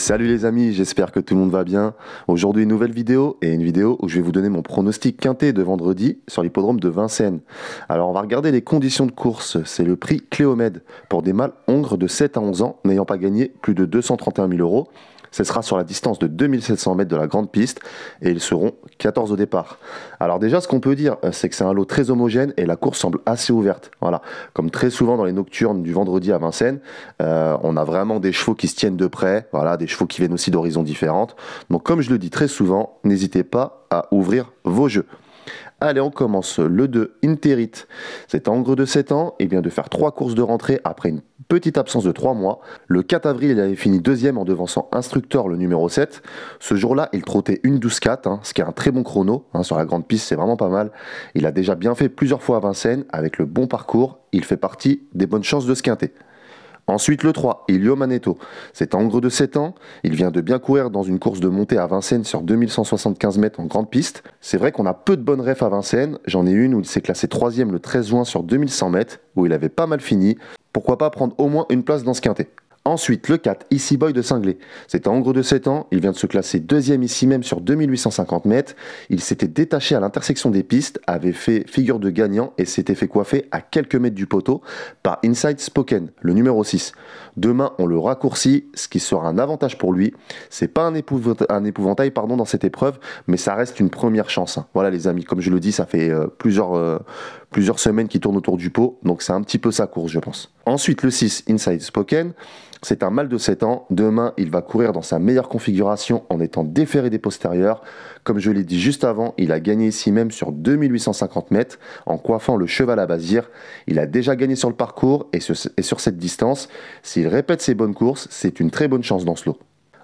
Salut les amis, j'espère que tout le monde va bien. Aujourd'hui une nouvelle vidéo et une vidéo où je vais vous donner mon pronostic quintet de vendredi sur l'hippodrome de Vincennes. Alors on va regarder les conditions de course, c'est le prix Cléomède pour des mâles hongres de 7 à 11 ans n'ayant pas gagné plus de 231 000 euros. Ce sera sur la distance de 2700 mètres de la grande piste et ils seront 14 au départ. Alors déjà, ce qu'on peut dire, c'est que c'est un lot très homogène et la course semble assez ouverte. Voilà, comme très souvent dans les nocturnes du vendredi à Vincennes, on a vraiment des chevaux qui se tiennent de près, voilà, des chevaux qui viennent aussi d'horizons différentes. Donc comme je le dis très souvent, n'hésitez pas à ouvrir vos jeux. Allez, on commence. Le 2, Interit. C'est un hongre de 7 ans. Il vient de faire 3 courses de rentrée après une petite absence de 3 mois. Le 4 avril, il avait fini deuxième en devançant Instructeur, le numéro 7. Ce jour-là, il trottait une 12-4, ce qui est un très bon chrono. Sur la grande piste, c'est vraiment pas mal. Il a déjà bien fait plusieurs fois à Vincennes. Avec le bon parcours, il fait partie des bonnes chances de se quinter. Ensuite, le 3, Ilio Manetto. C'est un hongre de 7 ans. Il vient de bien courir dans une course de montée à Vincennes sur 2175 mètres en grande piste. C'est vrai qu'on a peu de bonnes refs à Vincennes. J'en ai une où il s'est classé 3e le 13 juin sur 2100 mètres, où il avait pas mal fini. Pourquoi pas prendre au moins une place dans ce quintet. Ensuite, le 4, Easy Boy de Cinglé. C'est un hongre de 7 ans, il vient de se classer 2e ici même sur 2850 mètres. Il s'était détaché à l'intersection des pistes, avait fait figure de gagnant et s'était fait coiffer à quelques mètres du poteau par Inside Spoken, le numéro 6. Demain, on le raccourcit, ce qui sera un avantage pour lui. C'est pas un épouvantail dans cette épreuve, mais ça reste une première chance. Voilà les amis, comme je le dis, ça fait plusieurs semaines qu'il tourne autour du pot, donc c'est un petit peu sa course je pense. Ensuite, le 6, Inside Spoken. C'est un mâle de 7 ans. Demain, il va courir dans sa meilleure configuration en étant déféré des postérieurs. Comme je l'ai dit juste avant, il a gagné ici même sur 2850 mètres en coiffant le cheval à Bazir. Il a déjà gagné sur le parcours et sur cette distance. S'il répète ses bonnes courses, c'est une très bonne chance dans ce lot.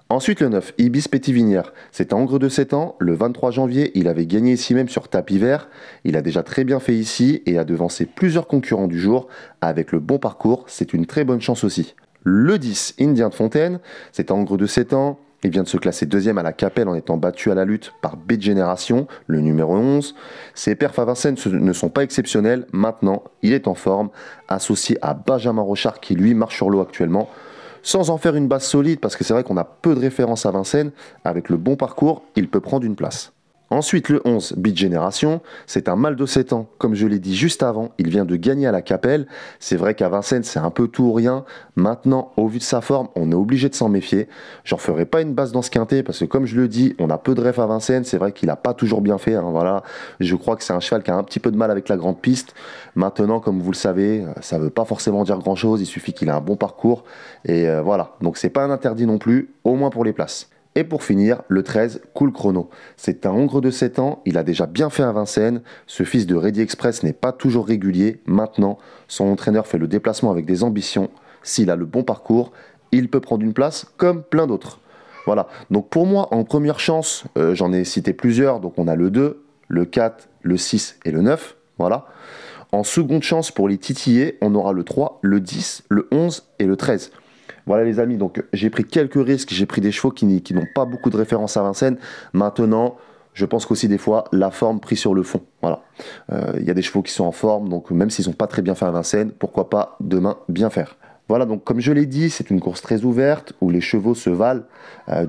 Ensuite, le 9, Ibis Pétivinière. C'est un hongre de 7 ans. Le 23 janvier, il avait gagné ici même sur tapis vert. Il a déjà très bien fait ici et a devancé plusieurs concurrents du jour. Avec le bon parcours, c'est une très bonne chance aussi. Le 10, Indien de Fontaine, c'est un hongre de 7 ans. Il vient de se classer 2e à la Capelle en étant battu à la lutte par B de Génération, le numéro 11. Ses perfs à Vincennes ne sont pas exceptionnels. Maintenant, il est en forme, associé à Benjamin Rochard qui lui marche sur l'eau actuellement. Sans en faire une base solide, parce que c'est vrai qu'on a peu de références à Vincennes, avec le bon parcours, il peut prendre une place. Ensuite, le 11, Beat Génération, c'est un mâle de 7 ans. Comme je l'ai dit juste avant, il vient de gagner à la Capelle. C'est vrai qu'à Vincennes, c'est un peu tout ou rien. Maintenant, au vu de sa forme, on est obligé de s'en méfier. J'en ferai pas une base dans ce quintet, parce que comme je le dis, on a peu de refs à Vincennes. C'est vrai qu'il n'a pas toujours bien fait. Voilà. Je crois que c'est un cheval qui a un petit peu de mal avec la grande piste. Maintenant, comme vous le savez, ça ne veut pas forcément dire grand-chose. Il suffit qu'il ait un bon parcours. Et voilà. Donc, c'est pas un interdit non plus, au moins pour les places. Et pour finir, le 13, Cool Chrono. C'est un hongre de 7 ans, il a déjà bien fait à Vincennes. Ce fils de Ready Express n'est pas toujours régulier. Maintenant, son entraîneur fait le déplacement avec des ambitions. S'il a le bon parcours, il peut prendre une place comme plein d'autres. Voilà, donc pour moi, en première chance, j'en ai cité plusieurs. Donc on a le 2, le 4, le 6 et le 9. Voilà. En seconde chance, pour les titillés, on aura le 3, le 10, le 11 et le 13. Voilà les amis, donc j'ai pris quelques risques, j'ai pris des chevaux qui n'ont pas beaucoup de références à Vincennes. Maintenant, je pense qu'aussi des fois, la forme prise sur le fond. Voilà, il y a des chevaux qui sont en forme, donc même s'ils n'ont pas très bien fait à Vincennes, pourquoi pas demain bien faire. Voilà, donc comme je l'ai dit, c'est une course très ouverte où les chevaux se valent.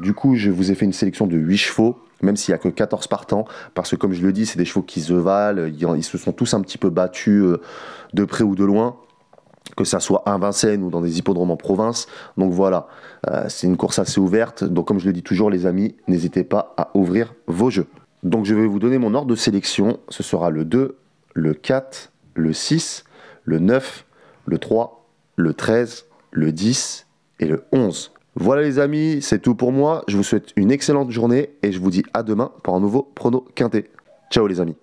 Du coup, je vous ai fait une sélection de 8 chevaux, même s'il n'y a que 14 partants, parce que comme je le dis, c'est des chevaux qui se valent, ils se sont tous un petit peu battus de près ou de loin, que ça soit à Vincennes ou dans des hippodromes en province. Donc voilà, c'est une course assez ouverte. Donc comme je le dis toujours les amis, n'hésitez pas à ouvrir vos jeux. Donc je vais vous donner mon ordre de sélection. Ce sera le 2, le 4, le 6, le 9, le 3, le 13, le 10 et le 11. Voilà les amis, c'est tout pour moi. Je vous souhaite une excellente journée et je vous dis à demain pour un nouveau prono quintet. Ciao les amis.